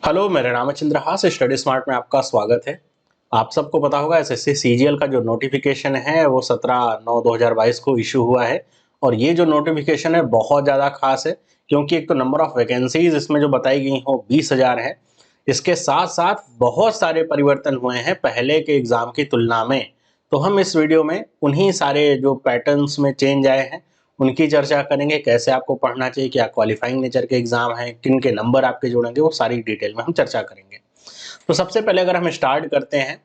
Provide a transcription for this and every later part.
Hello, मेरा नाम है चंद्रहास। स्टडी स्मार्ट में आपका स्वागत है। आप सबको पता होगा एसएससी सीजीएल का जो नोटिफिकेशन है वो 17/9/2022 को इशू हुआ है। और ये जो नोटिफिकेशन है बहुत ज़्यादा खास है, क्योंकि एक तो नंबर ऑफ वैकेंसीज इसमें जो बताई गई हो 20,000 है। इसके साथ साथ बहुत सारे परिवर्तन हुए हैं पहले के एग्जाम की तुलना में। तो हम इस वीडियो में उन्हीं सारे जो पैटर्न्स में चेंज आए हैं उनकी चर्चा करेंगे। कैसे आपको पढ़ना चाहिए, क्या क्वालिफाइंग नेचर के एग्जाम हैं, किन के नंबर आपके जुड़ेंगे, वो सारी डिटेल में हम चर्चा करेंगे। तो सबसे पहले अगर हम स्टार्ट करते हैं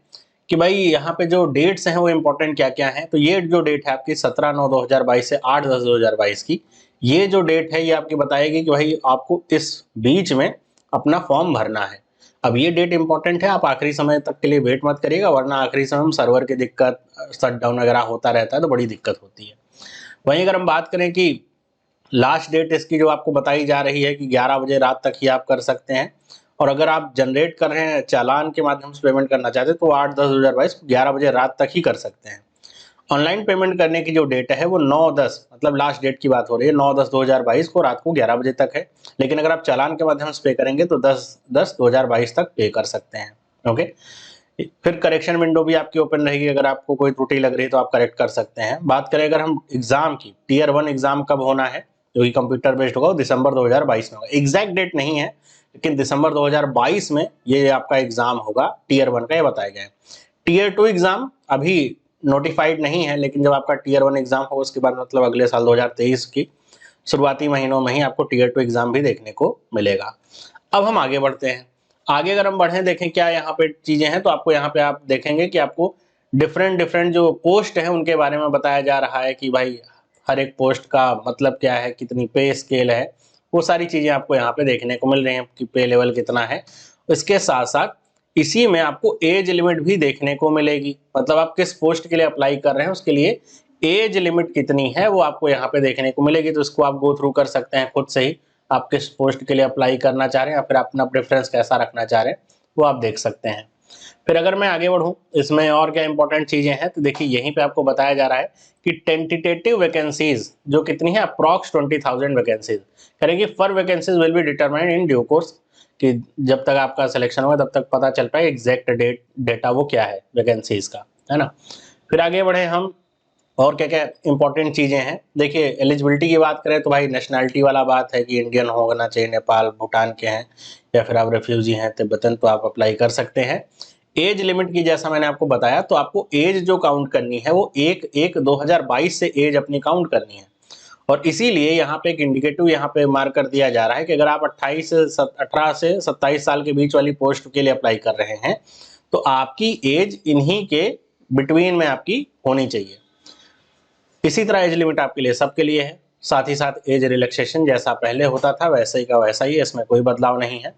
कि भाई यहाँ पे जो डेट्स हैं वो इंपॉर्टेंट क्या क्या हैं, तो ये जो डेट है आपकी 17/9/2022 से 8/10/2022 की, ये जो डेट है ये आपकी बताएगी कि भाई आपको इस बीच में अपना फॉर्म भरना है। अब ये डेट इंपॉर्टेंट है, आप आखिरी समय तक के लिए वेट मत करिएगा, वरना आखिरी समय में सर्वर की दिक्कत, शट डाउन वगैरह होता रहता है तो बड़ी दिक्कत होती है। वहीं अगर हम बात करें कि लास्ट डेट इसकी जो आपको बताई जा रही है कि 11 बजे रात तक ही आप कर सकते हैं, और अगर आप जनरेट कर रहे हैं चालान के माध्यम से पेमेंट करना चाहते हैं तो 8/10/2022 को 11 बजे रात तक ही कर सकते हैं। ऑनलाइन पेमेंट करने की जो डेट है वो 9/10, मतलब लास्ट डेट की बात हो रही है, 9/10/2022 को रात को 11 बजे तक है। लेकिन अगर आप चालान के माध्यम से पे करेंगे तो 10/10/2022 तक पे कर सकते हैं। ओके, फिर करेक्शन विंडो भी आपकी ओपन रहेगी, अगर आपको कोई त्रुटि लग रही है तो आप करेक्ट कर सकते हैं। बात करें अगर हम एग्जाम की, टीयर 1 एग्जाम कब होना है जो कि कंप्यूटर बेस्ड होगा, वो दिसंबर 2022 में होगा। एग्जैक्ट डेट नहीं है, लेकिन दिसंबर 2022 में ये आपका एग्जाम होगा टीयर 1 का, ये बताया गया है। टीयर 2 एग्जाम अभी नोटिफाइड नहीं है, लेकिन जब आपका टीयर 1 एग्जाम होगा उसके बाद मतलब अगले साल 2023 की शुरुआती महीनों में ही आपको टीयर 2 एग्जाम भी देखने को मिलेगा। अब हम आगे बढ़ते हैं। आगे अगर हम बढ़ें, देखें क्या यहाँ पे चीजें हैं, तो आपको यहाँ पे आप देखेंगे कि आपको डिफरेंट डिफरेंट जो पोस्ट है उनके बारे में बताया जा रहा है कि भाई हर एक पोस्ट का मतलब क्या है, कितनी पे स्केल है, वो सारी चीजें आपको यहाँ पे देखने को मिल रही हैं कि पे लेवल कितना है। इसके साथ साथ इसी में आपको एज लिमिट भी देखने को मिलेगी, मतलब आप किस पोस्ट के लिए अप्लाई कर रहे हैं उसके लिए एज लिमिट कितनी है वो आपको यहाँ पे देखने को मिलेगी। तो इसको आप गो थ्रू कर सकते हैं खुद से ही, आप किस पोस्ट के लिए अप्लाई करना चाह रहे हैं या फिर अपना प्रेफरेंस कैसा रखना चाह रहे हैं वो आप देख सकते हैं। फिर अगर मैं आगे बढ़ूं इसमें और क्या इंपॉर्टेंट चीजें हैं, तो देखिए यहीं पे आपको बताया जा रहा है कि टेंटेटिव वैकेंसीज जो कितनी है, अप्रॉक्स 20,000 वैकेंसीज करेंगे। For vacancies will be determined in due course, कि जब तक आपका सिलेक्शन होगा तब तक पता चल पाए एग्जैक्ट डेटा वो क्या है वैकेंसीज का, है ना। फिर आगे बढ़े हम, और क्या क्या इंपॉर्टेंट चीजें हैं। देखिए एलिजिबिलिटी की बात करें तो भाई नेशनैलिटी वाला बात है कि इंडियन होना चाहिए, नेपाल भूटान के हैं, या फिर आप रेफ्यूजी हैं तिब्बतन, तो आप अप्लाई कर सकते हैं। एज लिमिट की जैसा मैंने आपको बताया, तो आपको एज जो काउंट करनी है वो 1/1/2022 से एज अपनी काउंट करनी है। और इसीलिए यहाँ पे एक इंडिकेटिव यहाँ पे मार्क कर दिया जा रहा है कि अगर आप 18 से 27 साल के बीच वाली पोस्ट के लिए अप्लाई कर रहे हैं तो आपकी एज इन्हीं के बिटवीन में आपकी होनी चाहिए। इसी तरह एज लिमिट आपके लिए सबके लिए है, साथ ही साथ एज रिलैक्सेशन जैसा पहले होता था वैसे ही का वैसा ही है, इसमें कोई बदलाव नहीं है।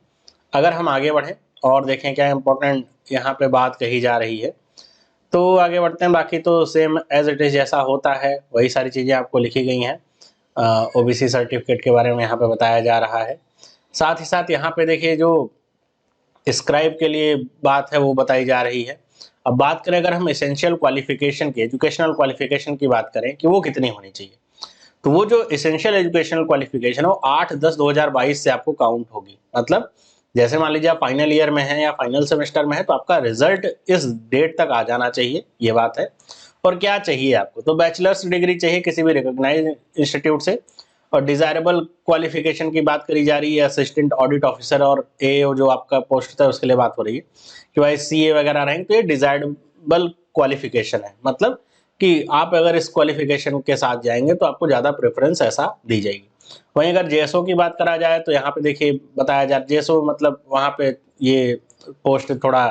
अगर हम आगे बढ़ें और देखें क्या इंपॉर्टेंट यहाँ पे बात कही जा रही है, तो आगे बढ़ते हैं। बाकी तो सेम एज इट इज जैसा होता है वही सारी चीज़ें आपको लिखी गई हैं। ओबीसी सर्टिफिकेट के बारे में यहाँ पे बताया जा रहा है। साथ ही साथ यहाँ पे देखिए जो स्क्राइब के लिए बात है वो बताई जा रही है। अब बात करें अगर हम एसेंशियल क्वालिफिकेशन की, एजुकेशनल क्वालिफिकेशन की बात करें कि वो कितनी होनी चाहिए, तो वो जो एसेंशियल एजुकेशनल क्वालिफिकेशन है वो 8/10/2022 से आपको काउंट होगी। मतलब जैसे मान लीजिए आप फाइनल ईयर में हैं या फाइनल सेमेस्टर में है तो आपका रिजल्ट इस डेट तक आ जाना चाहिए, ये बात है। और क्या चाहिए आपको, तो बैचलर्स डिग्री चाहिए किसी भी रिकॉग्नाइज्ड इंस्टीट्यूट से। और डिजायरेबल क्वालिफिकेशन की बात करी जा रही है, असिस्टेंट ऑडिट ऑफिसर और एओ जो आपका पोस्ट है उसके लिए बात हो रही है कि भाई सीए वगैरह रहेंगे, तो ये डिजायरेबल क्वालिफिकेशन है, मतलब कि आप अगर इस क्वालिफिकेशन के साथ जाएंगे तो आपको ज़्यादा प्रेफरेंस ऐसा दी जाएगी। वहीं अगर जेएसओ की बात करा जाए तो यहाँ पे देखिए बताया जा, जेएसओ मतलब वहाँ पे ये पोस्ट थोड़ा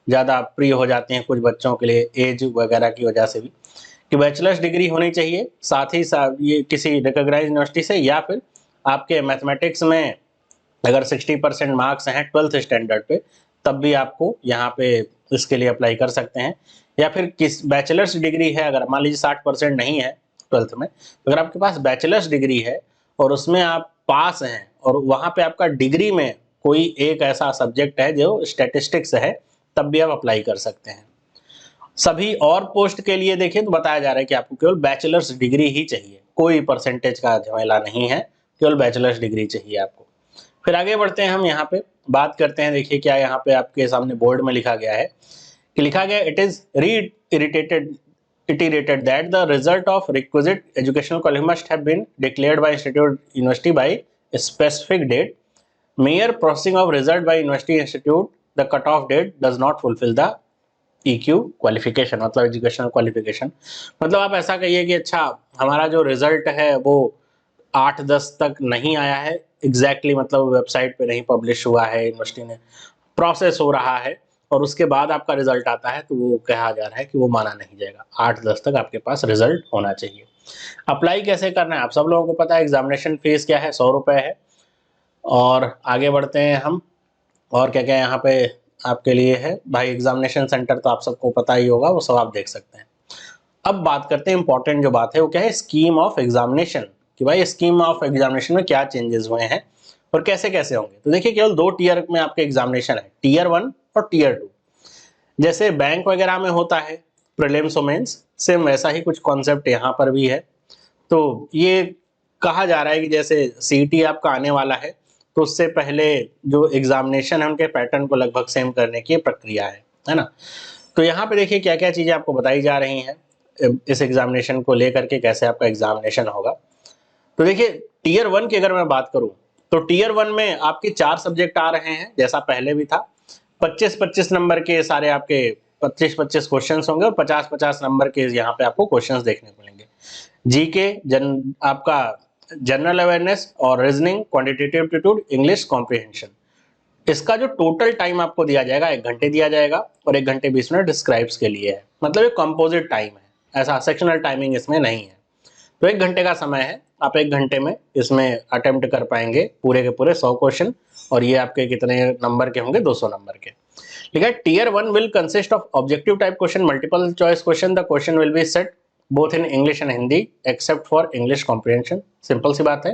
ज़्यादा प्रिय हो जाती हैं कुछ बच्चों के लिए एज वगैरह की वजह से भी, कि बैचलर्स डिग्री होनी चाहिए, साथ ही साथ ये किसी रिकॉग्नाइज्ड यूनिवर्सिटी से, या फिर आपके मैथमेटिक्स में अगर 60% मार्क्स हैं 12th स्टैंडर्ड पे तब भी आपको यहाँ पे इसके लिए अप्लाई कर सकते हैं। या फिर किस बैचलर्स डिग्री है, अगर मान लीजिए 60% नहीं है 12th में, तो अगर आपके पास बैचलर्स डिग्री है और उसमें आप पास हैं और वहाँ पे आपका डिग्री में कोई एक ऐसा सब्जेक्ट है जो स्टैटिस्टिक्स है, तब भी आप अप्लाई कर सकते हैं। सभी और पोस्ट के लिए देखिए तो बताया जा रहा है कि आपको केवल बैचलर्स डिग्री ही चाहिए, कोई परसेंटेज का झमेला नहीं है, केवल बैचलर्स डिग्री चाहिए आपको। फिर आगे बढ़ते हैं हम यहाँ पे बात करते हैं, देखिए क्या यहाँ पे आपके सामने बोर्ड में लिखा गया है कि लिखा गया it is reiterated that the result of requisite educational quality must have been declared by institute university by a specific date. Mere processing of result by university institute the cutoff date does not fulfill the EQ qualification, मतलब educational qualification. मतलब आप ऐसा कहिए कि अच्छा हमारा जो result है वो 8-10 तक नहीं आया है एग्जैक्टली, मतलब वेबसाइट पे नहीं पब्लिश हुआ है, यूनिवर्सिटी ने प्रोसेस हो रहा है और उसके बाद आपका रिजल्ट आता है, तो वो कहा जा रहा है कि वो माना नहीं जाएगा। 8-10 तक आपके पास रिजल्ट होना चाहिए। अप्लाई कैसे करना है आप सब लोगों को पता है, एग्जामिनेशन फीस क्या है, 100 रुपये है। और आगे बढ़ते हैं हम, और क्या क्या यहाँ पे आपके लिए है भाई। एग्जामिनेशन सेंटर तो आप सबको पता ही होगा, वो सब आप देख सकते हैं। अब बात करते हैं, इंपॉर्टेंट जो बात है वो क्या है, स्कीम ऑफ एग्जामिनेशन, कि भाई स्कीम ऑफ एग्जामिनेशन में क्या चेंजेस हुए हैं और कैसे कैसे होंगे। तो देखिए केवल 2 टीयर में आपके एग्जामिनेशन है, टीयर 1 और टीयर 2। जैसे बैंक वगैरह में होता है प्रीलिम्स और मेंस, सेम वैसा ही कुछ कॉन्सेप्ट यहाँ पर भी है। तो ये कहा जा रहा है कि जैसे सीईटी आपका आने वाला है, तो उससे पहले जो एग्जामिनेशन है उनके पैटर्न को लगभग सेम करने की प्रक्रिया है ना। तो यहाँ पे देखिए क्या क्या चीज़ें आपको बताई जा रही हैं इस एग्जामिनेशन को लेकर के, कैसे आपका एग्जामिनेशन होगा। तो देखिए टीयर 1 की अगर मैं बात करूँ, तो टीयर 1 में आपके 4 सब्जेक्ट आ रहे हैं, जैसा पहले भी था। 25-25 नंबर के सारे आपके 25-25 क्वेश्चन होंगे और 50-50 नंबर के यहाँ पे आपको क्वेश्चन देखने को मिलेंगे। जीके, आपका जनरल अवेयरनेस और reasoning, quantitative aptitude, English comprehension. इसका जो टोटल टाइम आपको दिया जाएगा 1 घंटे दिया जाएगा और 1 घंटे 20 मिनट डिस्क्राइब्स के लिए है, मतलब एक कंपोजिट टाइम है, ऐसा सेक्शनल टाइमिंग इसमें नहीं है। तो 1 घंटे का समय है, आप 1 घंटे में इसमें अटेम्प्ट कर पाएंगे पूरे के पूरे 100 क्वेश्चन, और ये आपके कितने नंबर के होंगे, 200 नंबर के। ठीक है, tier 1 will consist of objective type question, multiple choice question. The question will be set both in English and Hindi except for English comprehension. Simple सी बात है।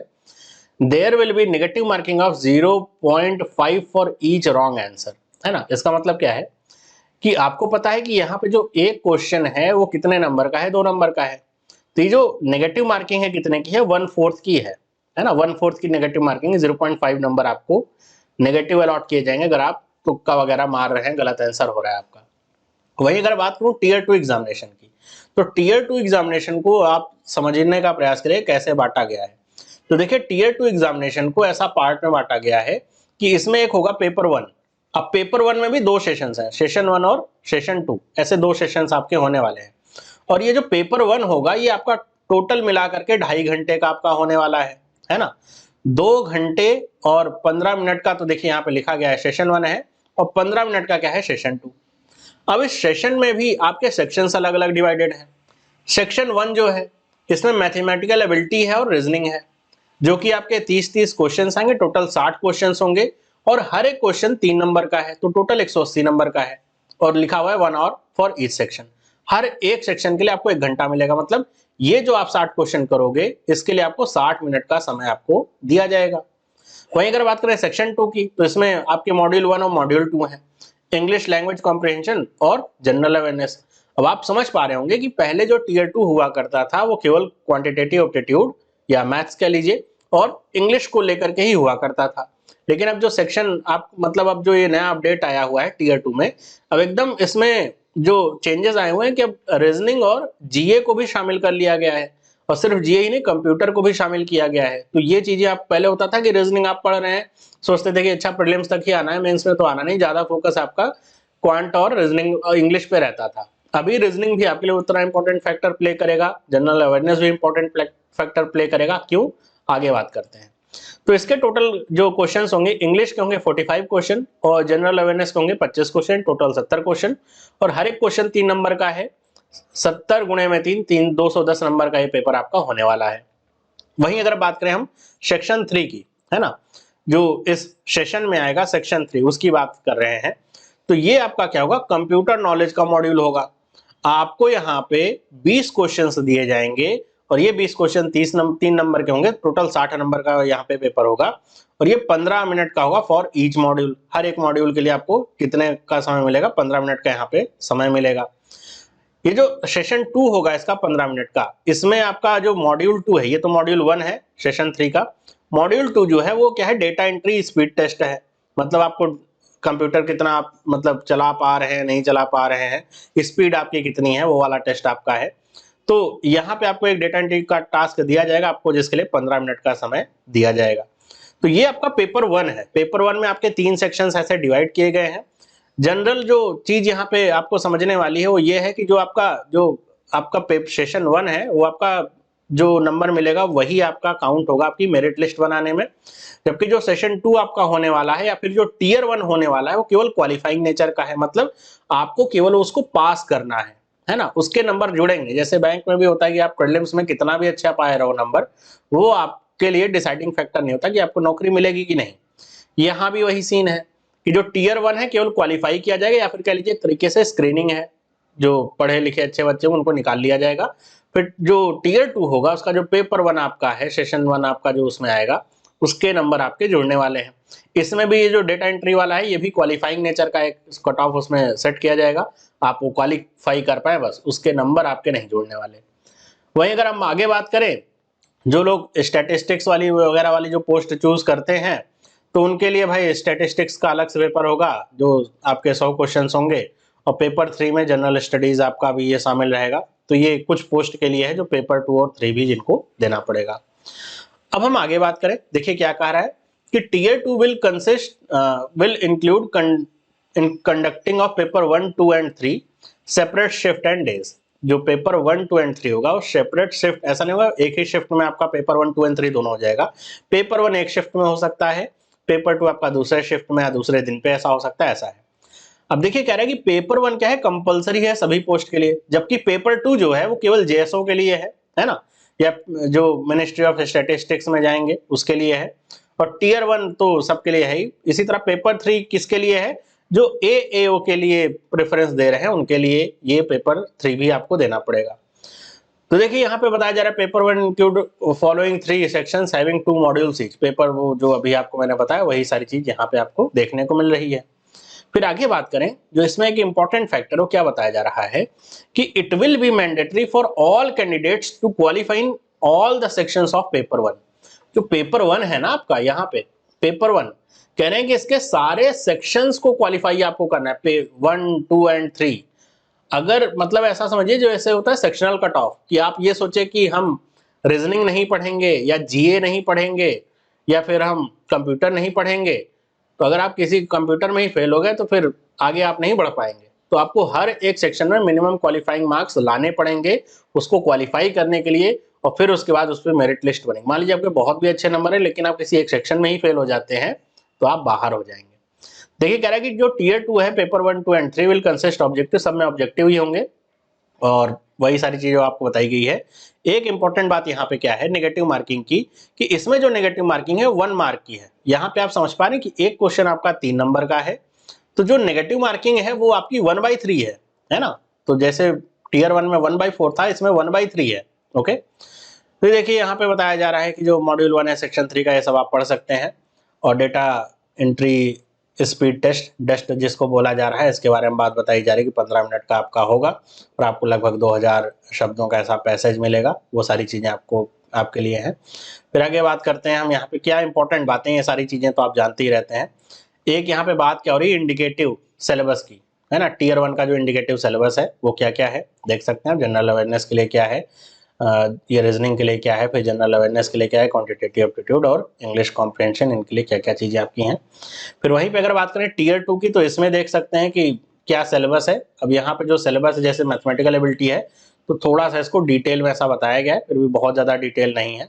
There will be negative marking of 0.5 for each wrong answer, है ना। इसका मतलब क्या है कि आपको पता है कि यहाँ पे जो एक क्वेश्चन है वो कितने नंबर का है, 2 नंबर का है। तो ये जो नेगेटिव मार्किंग है कितने की है, 1/4 की है ना। 1/4 की नेगेटिव मार्किंग, 0.5 नंबर आपको नेगेटिव अलॉट किए जाएंगे अगर आप तुक्का वगैरह मार रहे हैं, गलत आंसर हो रहा है आपका। वहीं अगर बात करूं टीयर 2 एग्जामिनेशन की, तो टीयर 2 एग्जामिनेशन को आप समझने का प्रयास करें कैसे बांटा गया है। तो देखिए टीयर 2 एग्जामिनेशन को ऐसा पार्ट में बांटा गया है कि इसमें एक होगा पेपर 1। अब पेपर 1 में भी 2 सेशंस हैं, सेशन 1 और सेशन 2, ऐसे 2 सेशंस आपके होने वाले हैं। और ये जो पेपर 1 होगा ये आपका टोटल मिला करके 2.5 घंटे का आपका होने वाला है ना। 2 घंटे और 15 मिनट का, तो देखिए यहाँ पे लिखा गया है सेशन 1 है और 15 मिनट का क्या है, सेशन 2। अब इस सेशन में भी आपके सेक्शंस अलग अलग डिवाइडेड हैं। सेक्शन 1 जो है इसमें मैथमेटिकल एबिलिटी है और रीजनिंग है, जो कि आपके 30-30 क्वेश्चन आएंगे, टोटल 60 क्वेश्चन होंगे और हर एक क्वेश्चन 3 नंबर का है, तो टोटल 180 नंबर का है। और लिखा हुआ है 1 आवर फॉर ईच सेक्शन। हर एक सेक्शन के लिए आपको 1 घंटा मिलेगा, मतलब ये जो आप 60 क्वेश्चन करोगे इसके लिए आपको 60 मिनट का समय आपको दिया जाएगा। वहीं अगर बात करें सेक्शन 2 की, तो इसमें आपके मॉड्यूल 1 और मॉड्यूल 2 है, इंग्लिश लैंग्वेज कॉम्प्रिहेंशन और जनरल अवेयरनेस। अब आप समझ पा रहे होंगे कि पहले जो टीयर 2 हुआ करता था वो केवल क्वांटिटेटिव एप्टीट्यूड या मैथ्स कह लीजिए और इंग्लिश को लेकर के ही हुआ करता था। लेकिन अब जो सेक्शन आप मतलब अब जो ये नया अपडेट आया हुआ है टीयर 2 में, अब एकदम इसमें जो चेंजेस आए हुए हैं कि अब रीजनिंग और जीए को भी शामिल कर लिया गया है, और सिर्फ जीए ही नहीं कंप्यूटर को भी शामिल किया गया है। तो ये चीजें आप पहले होता था कि रीजनिंग आप पढ़ रहे हैं, सोचते थे कि अच्छा प्रीलिम्स तक ही आना है, मेंस में तो आना नहीं, ज्यादा फोकस आपका क्वांट और रीजनिंग और इंग्लिश पे रहता था। अभी रीजनिंग भी आपके लिए उतना इंपॉर्टेंट फैक्टर प्ले करेगा, जनरल अवेयरनेस भी इंपॉर्टेंट फैक्टर प्ले करेगा। क्यों, आगे बात करते हैं। तो इसके टोटल जो क्वेश्चंस होंगे, इंग्लिश के होंगे 45 क्वेश्चन और जनरल अवेयरनेस के होंगे 25 क्वेश्चन, टोटल 70 क्वेश्चन, और हर एक क्वेश्चन 3 नंबर का है। 70 गुणे में 3 210 नंबर का ये पेपर आपका होने वाला है। वहीं अगर बात करें हम सेक्शन 3 की, है ना, जो इस सेशन में आएगा सेक्शन 3, उसकी बात कर रहे हैं। तो ये आपका क्या होगा, कंप्यूटर नॉलेज का मॉड्यूल होगा। आपको यहाँ पे 20 क्वेश्चंस दिए जाएंगे और ये 20 क्वेश्चन 3 नंबर के होंगे, टोटल 60 नंबर का यहाँ पे पेपर होगा, और ये 15 मिनट का होगा फॉर ईच मॉड्यूल। हर एक मॉड्यूल के लिए आपको कितने का समय मिलेगा, 15 मिनट का यहाँ पे समय मिलेगा। ये जो सेशन 2 होगा इसका 15 मिनट का, इसमें आपका जो मॉड्यूल 2 है, ये तो मॉड्यूल 1 है सेशन 3 का, मॉड्यूल 2 जो है वो क्या है, डेटा एंट्री स्पीड टेस्ट है। मतलब आपको कंप्यूटर कितना आप मतलब चला पा रहे हैं, नहीं चला पा रहे हैं, स्पीड आपकी कितनी है, वो वाला टेस्ट आपका है। तो यहाँ पे आपको एक डेटा एंट्री का टास्क दिया जाएगा आपको, जिसके लिए 15 मिनट का समय दिया जाएगा। तो ये आपका पेपर 1 है। पेपर 1 में आपके 3 सेक्शंस ऐसे डिवाइड किए गए हैं। जनरल जो चीज यहाँ पे आपको समझने वाली है वो ये है कि जो आपका सेशन 1 है, वो आपका जो नंबर मिलेगा वही आपका काउंट होगा आपकी मेरिट लिस्ट बनाने में। जबकि जो सेशन 2 आपका होने वाला है या फिर जो टियर 1 होने वाला है, वो केवल क्वालिफाइंग नेचर का है, मतलब आपको केवल उसको पास करना है ना, उसके नंबर जुड़ेंगे। जैसे बैंक में भी होता है कि आप प्रीलिम्स में कितना भी अच्छा पाए रहो नंबर, वो आपके लिए डिसाइडिंग फैक्टर नहीं होता कि आपको नौकरी मिलेगी कि नहीं। यहाँ भी वही सीन है कि जो टियर 1 है केवल क्वालिफाई किया जाएगा, या फिर कह लीजिए तरीके से स्क्रीनिंग है, जो पढ़े लिखे अच्छे बच्चे उनको निकाल लिया जाएगा। फिर जो टियर 2 होगा, उसका जो पेपर 1 आपका है, सेशन 1 आपका जो उसमें आएगा, उसके नंबर आपके जुड़ने वाले हैं। इसमें भी ये जो डेटा एंट्री वाला है, ये भी क्वालिफाइंग नेचर का एक कट ऑफ उसमें सेट किया जाएगा, आप वो क्वालिफाई कर पाए बस, उसके नंबर आपके नहीं जुड़ने वाले। वहीं अगर हम आगे बात करें, जो लोग स्टैटिस्टिक्स वाली वगैरह वाली जो पोस्ट चूज करते हैं, तो उनके लिए भाई स्टैटिस्टिक्स का अलग से पेपर होगा, जो आपके 100 क्वेश्चन होंगे, और पेपर 3 में जनरल स्टडीज आपका भी ये शामिल रहेगा। तो ये कुछ पोस्ट के लिए है जो पेपर 2 और 3 भी जिनको देना पड़ेगा। अब हम आगे बात करें, देखिए क्या कह रहा है कि tier 2 will include in conducting of paper 1, 2 and 3 separate shift and days. जो पेपर 1, 2 एंड 3 होगा वो सेपरेट शिफ्ट, ऐसा नहीं होगा एक ही शिफ्ट में आपका पेपर 1, 2 एंड 3 दोनों हो जाएगा। पेपर 1 एक शिफ्ट में हो सकता है, पेपर 2 आपका दूसरे शिफ्ट में या दूसरे दिन पे ऐसा हो सकता है, ऐसा है। अब देखिए कह रहा है कि पेपर 1 क्या है, कंपलसरी है सभी पोस्ट के लिए, जबकि पेपर 2 जो है वो केवल जेएसओ के लिए है ना, या जो मिनिस्ट्री ऑफ स्टैटिस्टिक्स में जाएंगे उसके लिए है। और टियर 1 तो सबके लिए है ही। इसी तरह पेपर 3 किसके लिए है, जो एएओ के लिए प्रेफरेंस दे रहे हैं उनके लिए ये पेपर 3 भी आपको देना पड़ेगा। तो देखिए यहाँ पे बताया जा रहा है paper 1 include following 3 sections having 2 modules each. Paper वो जो अभी आपको मैंने बताया वही सारी चीज यहाँ पे आपको देखने को मिल रही है। फिर आगे बात करें, जो इसमें एक इंपॉर्टेंट फैक्टर हो, क्या बताया जा रहा है कि it will be mandatory for all candidates to qualify in all the sections of paper 1। जो पेपर 1 है ना आपका, यहाँ पे पेपर 1 कह रहे हैं कि इसके सारे सेक्शंस को क्वालिफाई आपको करना है, पे 1, 2 एंड 3। अगर मतलब ऐसा समझिए जो ऐसे होता है सेक्शनल कट ऑफ, कि आप ये सोचे कि हम रीजनिंग नहीं पढ़ेंगे या जीए नहीं पढ़ेंगे या फिर हम कंप्यूटर नहीं पढ़ेंगे, तो अगर आप किसी कंप्यूटर में ही फेल हो गए तो फिर आगे आप नहीं बढ़ पाएंगे। तो आपको हर एक सेक्शन में मिनिमम क्वालिफाइंग मार्क्स लाने पड़ेंगे उसको क्वालिफाई करने के लिए, और फिर उसके बाद उस पर मेरिट लिस्ट बनेगी। मान लीजिए आपके बहुत भी अच्छे नंबर है लेकिन आप किसी एक सेक्शन में ही फेल हो जाते हैं तो आप बाहर हो जाएंगे। देखिए कह रहा है कि जो टियर 2 है, paper 1, 2 and 3 will consist objective, सब में ऑब्जेक्टिव ही होंगे और वही सारी चीजें आपको बताई गई है। एक इंपॉर्टेंट बात यहाँ पे क्या है नेगेटिव मार्किंग की, कि इसमें जो नेगेटिव मार्किंग है 1 मार्क की है। यहाँ पे आप समझ पा रहे हैं कि एक क्वेश्चन आपका 3 नंबर का है, तो जो नेगेटिव मार्किंग है वो आपकी 1/3 है ना। तो जैसे टियर 1 में 1/4 था, इसमें 1/3 है। ओके, तो देखिए यहाँ पे बताया जा रहा है कि जो मॉड्यूल 1 है सेक्शन 3 का, ये सब आप पढ़ सकते हैं। और डेटा एंट्री स्पीड टेस्ट जिसको बोला जा रहा है, इसके बारे में बात बताई जा रही है कि 15 मिनट का आपका होगा और आपको लगभग 2000 शब्दों का ऐसा पैसेज मिलेगा। वो सारी चीज़ें आपको आपके लिए हैं। फिर आगे बात करते हैं हम यहाँ पे क्या इंपॉर्टेंट बातें, ये सारी चीज़ें तो आप जानते ही रहते हैं। एक यहाँ पे बात क्या हो रही है इंडिकेटिव सिलेबस की, है ना। टियर 1 का जो इंडिकेटिव सिलेबस है वो क्या क्या है देख सकते हैं आप। जनरल अवेयरनेस के लिए क्या है, ये रीजनिंग के लिए क्या है, फिर जनरल अवेयरनेस के लिए क्या है, क्वांटिटेटिव एप्टीट्यूड और इंग्लिश कॉम्प्रिहेंशन, इनके लिए क्या क्या चीज़ें आपकी हैं। फिर वहीं पे अगर बात करें टियर 2 की, तो इसमें देख सकते हैं कि क्या सिलेबस है। अब यहाँ पे जो सिलेबस है, जैसे मैथमेटिकल एबिलिटी है तो थोड़ा सा इसको डिटेल में ऐसा बताया गया है, फिर भी बहुत ज़्यादा डिटेल नहीं है।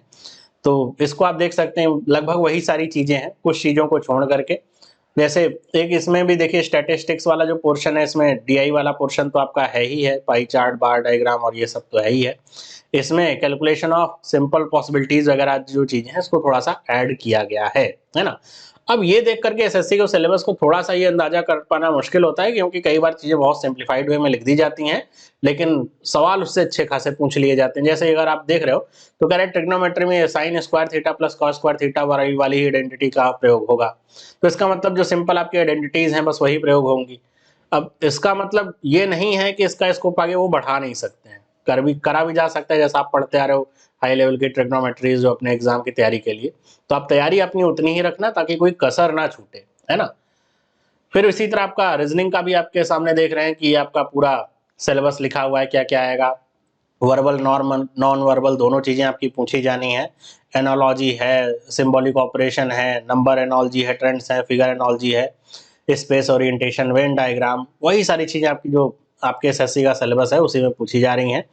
तो इसको आप देख सकते हैं, लगभग वही सारी चीज़ें हैं कुछ चीज़ों को छोड़ करके। जैसे एक इसमें भी देखिए स्टैटिस्टिक्स वाला जो पोर्शन है, इसमें डीआई वाला पोर्शन तो आपका है ही है, पाई चार्ट, बार डायग्राम और ये सब तो है ही है। इसमें कैलकुलेशन ऑफ सिंपल पॉसिबिलिटीज वगैरह जो चीजें हैं इसको थोड़ा सा ऐड किया गया है ना। अब ये देख करके एसएससी के सिलेबस को थोड़ा सा ये अंदाजा कर पाना मुश्किल होता है, क्योंकि कई बार चीजें बहुत सिंप्लीफाइड वे में लिख दी जाती हैं लेकिन सवाल उससे अच्छे खासे पूछ लिए जाते हैं। जैसे अगर आप देख रहे हो तो कह रहे ट्रिग्नोमेट्री में sine square theta plus cos square theta वाली ही आइडेंटिटी का प्रयोग होगा। तो इसका मतलब जो सिंपल आपकी आइडेंटिटीज हैं बस वही प्रयोग होंगी। अब इसका मतलब ये नहीं है कि इसका स्कोप आगे वो बढ़ा नहीं सकते हैं, करा भी जा सकता है। जैसा आप पढ़ते आ रहे हो हाई लेवल की ट्रिग्नोमेट्रीज जो अपने एग्जाम की तैयारी के लिए, तो आप तैयारी अपनी उतनी ही रखना ताकि कोई कसर ना छूटे। है ना। फिर इसी तरह आपका रीजनिंग का भी आपके सामने देख रहे हैं कि आपका पूरा सिलेबस लिखा हुआ है, क्या क्या आएगा। वर्बल नॉर्मल नॉन वर्बल दोनों चीज़ें आपकी पूछी जानी है। एनोलॉजी है, सिंबॉलिक ऑपरेशन है, नंबर एनोलॉजी है, ट्रेंड्स है, फिगर एनोलॉजी है, स्पेस ओरिएंटेशन, वेन डायग्राम, वही सारी चीज़ें आपकी जो आपके एसएससी का सिलेबस है उसी में पूछी जा रही हैं।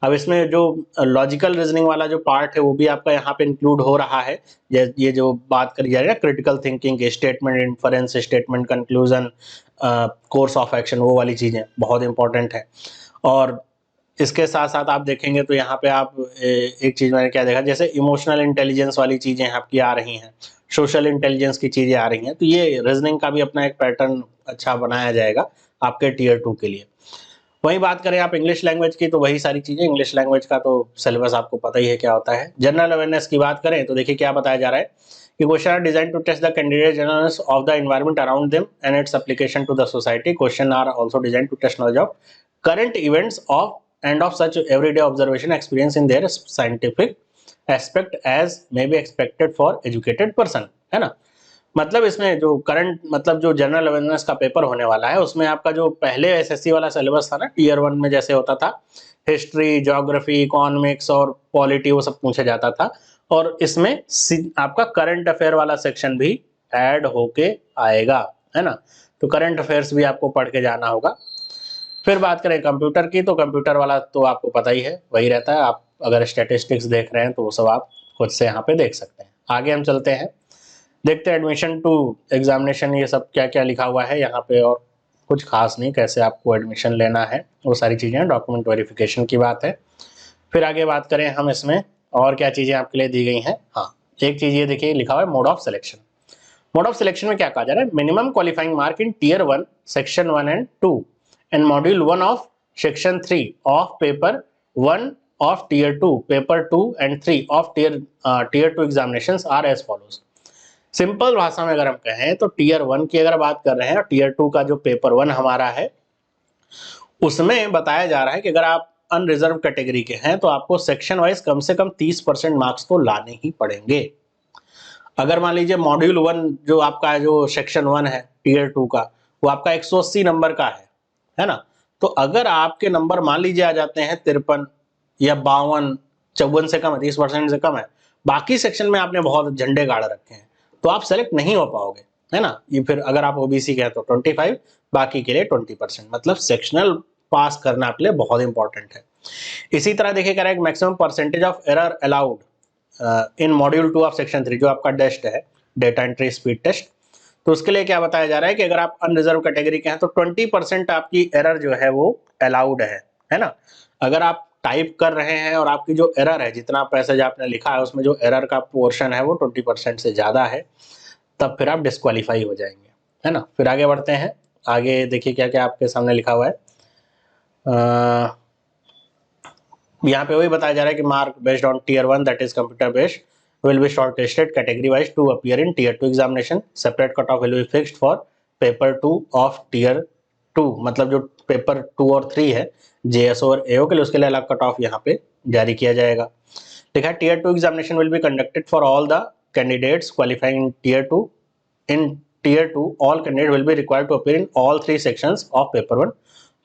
अब इसमें जो लॉजिकल रीजनिंग वाला जो पार्ट है वो भी आपका यहाँ पे इंक्लूड हो रहा है। ये जो बात करी जा रही है critical thinking, statement inference, statement conclusion, course of action, वो वाली चीज़ें बहुत इंपॉर्टेंट है। और इसके साथ साथ आप देखेंगे तो यहाँ पे आप एक चीज़ मैंने क्या देखा, जैसे इमोशनल इंटेलिजेंस वाली चीज़ें आपकी आ रही हैं, सोशल इंटेलिजेंस की चीज़ें आ रही हैं, तो ये रीजनिंग का भी अपना एक पैटर्न अच्छा बनाया जाएगा आपके टियर 2 के लिए। वहीं बात करें आप इंग्लिश लैंग्वेज की, तो वही सारी चीज़ें, इंग्लिश लैंग्वेज का तो सिलेबस आपको पता ही है क्या होता है। जनरल अवेयरनेस की बात करें तो देखिए क्या बताया जा रहा है कि question are design to test the candidate general of the environment around them and its application to the society. Question are also design to test knowledge of current events of and of such everyday observation experience in their scientific aspect as may be expected for educated person, है ना। मतलब इसमें जो current मतलब जो general awareness का paper होने वाला है उसमें आपका जो पहले एसएससी वाला सिलेबस था ना टियर 1 में जैसे होता था, हिस्ट्री, ज्योग्राफी, इकोनॉमिक्स और पॉलिटी वो सब पूछा जाता था, और इसमें आपका करंट अफेयर वाला सेक्शन भी ऐड होके आएगा, है ना। तो करंट अफेयर्स भी आपको पढ़ के जाना होगा। फिर बात करें कंप्यूटर की, तो कंप्यूटर वाला तो आपको पता ही है, वही रहता है। आप अगर स्टैटिस्टिक्स देख रहे हैं तो वो सब आप खुद से यहाँ पे देख सकते हैं। आगे हम चलते हैं, देखते हैं एडमिशन टू एग्जामिनेशन ये सब क्या क्या लिखा हुआ है यहाँ पे, और कुछ खास नहीं, कैसे आपको एडमिशन लेना है वो सारी चीज़ें, डॉक्यूमेंट वेरिफिकेशन की बात है। फिर आगे बात करें हम इसमें और क्या चीज़ें आपके लिए दी गई हैं। हाँ, एक चीज़ ये देखिए लिखा हुआ है mode of selection. Mode of selection में क्या कहा जा रहा है, minimum qualifying mark in tier 1 section 1 and 2 and module 1 of section 3 of paper 1 of tier 2, paper 2 and 3 of tier 2 examinations are as follows। Simple भाषा में अगर हम कहें तो टियर 1 की अगर बात कर रहे हैं, टियर 2 का जो पेपर 1 हमारा है उसमें बताया जा रहा है कि अगर आप अनरिजर्व कैटेगरी के हैं तो आपको सेक्शन वाइज कम से कम 30% मार्क्स तो लाने ही पड़ेंगे। अगर मान लीजिए मॉड्यूल 1 जो आपका जो सेक्शन 1 है टियर 2 का, वो आपका 180 नंबर का है ना। तो अगर आपके नंबर मान लीजिए आ जाते हैं 53 या 52, 54 से कम है, 30% से कम है, बाकी सेक्शन में आपने बहुत झंडे गाड़ रखे हैं, तो आप सेलेक्ट नहीं हो पाओगे, है ना। ये फिर अगर आप ओबीसी के हैं तो 25, बाकी के लिए 20%, मतलब सेक्शनल पास करना आपके लिए बहुत इंपॉर्टेंट है। इसी तरह देखिए कह रहा है maximum percentage of error allowed in module 2 of section 3 जो आपका टेस्ट है, डेटा एंट्री स्पीड टेस्ट, तो उसके लिए क्या बताया जा रहा है कि अगर आप अनरिजर्व कैटेगरी के हैं तो 20% आपकी एरर जो है वो अलाउड है ना। अगर आप टाइप कर रहे हैं और आपकी जो एरर है, जितना पैसेज आपने लिखा है उसमें जो एरर का पोर्शन है वो 20% से ज़्यादा है, तब फिर आप डिस्क्वालीफाई हो जाएंगे, है ना। फिर आगे बढ़ते हैं, आगे देखिए क्या क्या आपके सामने लिखा हुआ है। यहाँ पे वही बताया जा रहा है कि mark based on tier 1 that is computer based will be shortlisted category wise to appear in tier 2 examination। separate cutoff will be fixed for paper 2 of tier 2, मतलब जो पेपर 2 और 3 है जेएसओ और एओ के लिए, उसके लिए अलग कट ऑफ यहाँ पे जारी किया जाएगा। ठीक है, tier 2 examination will be conducted for all the candidates qualifying in tier 2। In tier 2 all candidates will be required to appear in all 3 sections of paper 1।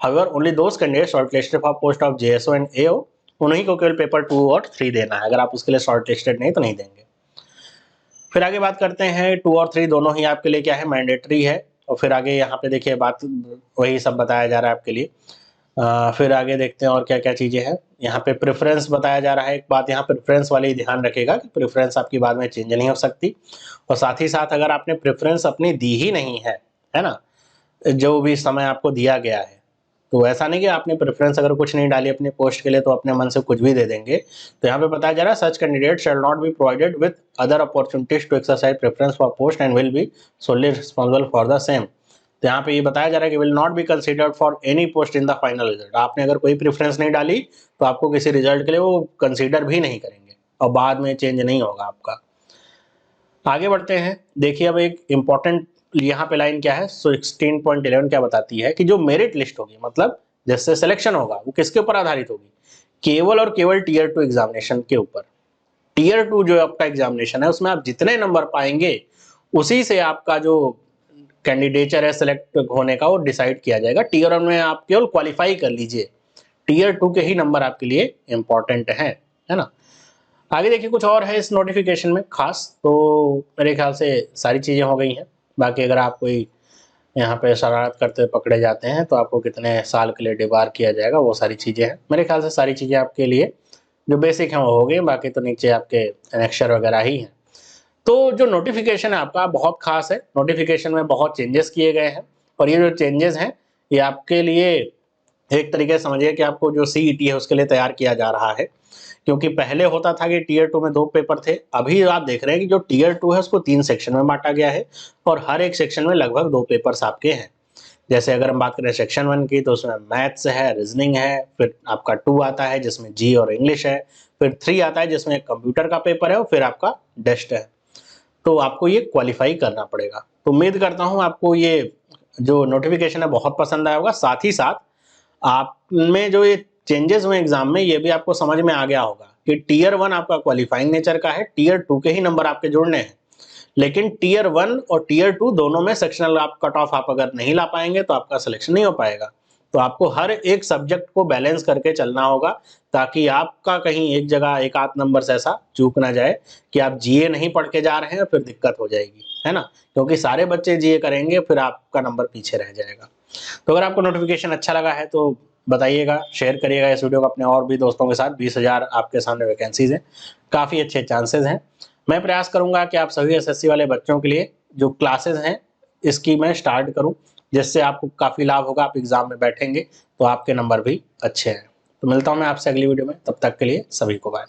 however only those candidates shortlisted for post of JSO and AO, उन्हीं को केवल paper 2 और 3 देना है, अगर आप उसके लिए शॉर्ट लिस्टेड नहीं तो नहीं देंगे। फिर आगे बात करते हैं 2 और 3 दोनों ही आपके लिए क्या है, मैंडेटरी है। और फिर आगे यहाँ पे देखिए बात वही सब बताया जा रहा है आपके लिए। फिर आगे देखते हैं और क्या क्या चीज़ें हैं। यहाँ पे प्रेफरेंस बताया जा रहा है, एक बात यहाँ प्रेफरेंस वाली ध्यान रखेगा कि प्रेफरेंस आपकी बाद में चेंज नहीं हो सकती, और साथ ही साथ अगर आपने प्रेफरेंस अपनी दी ही नहीं है ना, जो भी समय आपको दिया गया है, तो ऐसा नहीं कि आपने प्रेफरेंस अगर कुछ नहीं डाली अपने पोस्ट के लिए तो अपने मन से कुछ भी दे देंगे। तो यहाँ पे बताया जा रहा है such candidate shall not be provided with other opportunities to exercise preference for post and will be solely responsible for the same. तो यहाँ पे ये बताया जा रहा है कि will not be considered for any post in the final result. आपने अगर कोई प्रेफरेंस नहीं डाली तो आपको किसी रिजल्ट के लिए वो कंसिडर भी नहीं करेंगे और बाद में चेंज नहीं होगा आपका। आगे बढ़ते हैं, देखिए अब एक इंपॉर्टेंट यहाँ पे लाइन क्या है, 16.11 क्या बताती है कि जो मेरिट लिस्ट होगी, मतलब जिससे सिलेक्शन होगा, वो किसके ऊपर आधारित होगी, केवल और केवल टियर 2 एग्जामिनेशन के ऊपर। टियर 2 जो आपका एग्जामिनेशन है उसमें आप जितने नंबर पाएंगे उसी से आपका जो कैंडिडेचर है सिलेक्ट होने का वो डिसाइड किया जाएगा। टीयर 1 में आप केवल क्वालिफाई कर लीजिए, टीयर 2 के ही नंबर आपके लिए इंपॉर्टेंट है ना। आगे देखिए कुछ और है इस नोटिफिकेशन में खास, तो मेरे ख्याल से सारी चीज़ें हो गई हैं। बाकी अगर आप कोई यहाँ पे शरारत करते हुए पकड़े जाते हैं तो आपको कितने साल के लिए डिबार किया जाएगा, वो सारी चीज़ें हैं। मेरे ख्याल से सारी चीज़ें आपके लिए जो बेसिक हैं वो हो गई, बाकी तो नीचे आपके एनेक्चर वगैरह ही हैं। तो जो नोटिफिकेशन है आपका बहुत खास है, नोटिफिकेशन में बहुत चेंजेस किए गए हैं और ये जो चेंजेस हैं ये आपके लिए एक तरीके से समझिए कि आपको जो सीईटी है उसके लिए तैयार किया जा रहा है। क्योंकि पहले होता था कि टीयर 2 में 2 पेपर थे, अभी आप देख रहे हैं कि जो टीयर 2 है उसको 3 सेक्शन में बांटा गया है और हर एक सेक्शन में लगभग 2 पेपर्स आपके हैं। जैसे अगर हम बात करें सेक्शन 1 की तो उसमें मैथ्स है, रीजनिंग है, फिर आपका 2 आता है जिसमें जी और इंग्लिश है, फिर 3 आता है जिसमें कंप्यूटर का पेपर है और फिर आपका टेस्ट है। तो आपको ये क्वालिफाई करना पड़ेगा। तो उम्मीद करता हूँ आपको ये जो नोटिफिकेशन है बहुत पसंद आया होगा। साथ ही साथ आप में जो ये चेंजेस हुए एग्जाम में ये भी आपको समझ में आ गया होगा कि टीयर 1 आपका क्वालिफाइंग नेचर का है, टीयर 2 के ही नंबर आपके जुड़ने हैं। लेकिन टीयर 1 और टीयर 2 दोनों में सेक्शनल आप कट ऑफ आप अगर नहीं ला पाएंगे तो आपका सिलेक्शन नहीं हो पाएगा। तो आपको हर एक सब्जेक्ट को बैलेंस करके चलना होगा ताकि आपका कहीं एक जगह एक आध नंबर से ऐसा चूक ना जाए कि आप जीए नहीं पढ़ के जा रहे हैं, फिर दिक्कत हो जाएगी, है ना। क्योंकि सारे बच्चे जीए करेंगे फिर आपका नंबर पीछे रह जाएगा। तो अगर आपको नोटिफिकेशन अच्छा लगा है तो बताइएगा, शेयर करिएगा इस वीडियो को अपने और भी दोस्तों के साथ। 20,000 आपके सामने वैकेंसीज हैं, काफ़ी अच्छे चांसेस हैं। मैं प्रयास करूंगा कि आप सभी एसएससी वाले बच्चों के लिए जो क्लासेस हैं इसकी मैं स्टार्ट करूं, जिससे आपको काफ़ी लाभ होगा। आप एग्जाम में बैठेंगे तो आपके नंबर भी अच्छे हैं। तो मिलता हूं मैं आपसे अगली वीडियो में, तब तक के लिए सभी को बाय।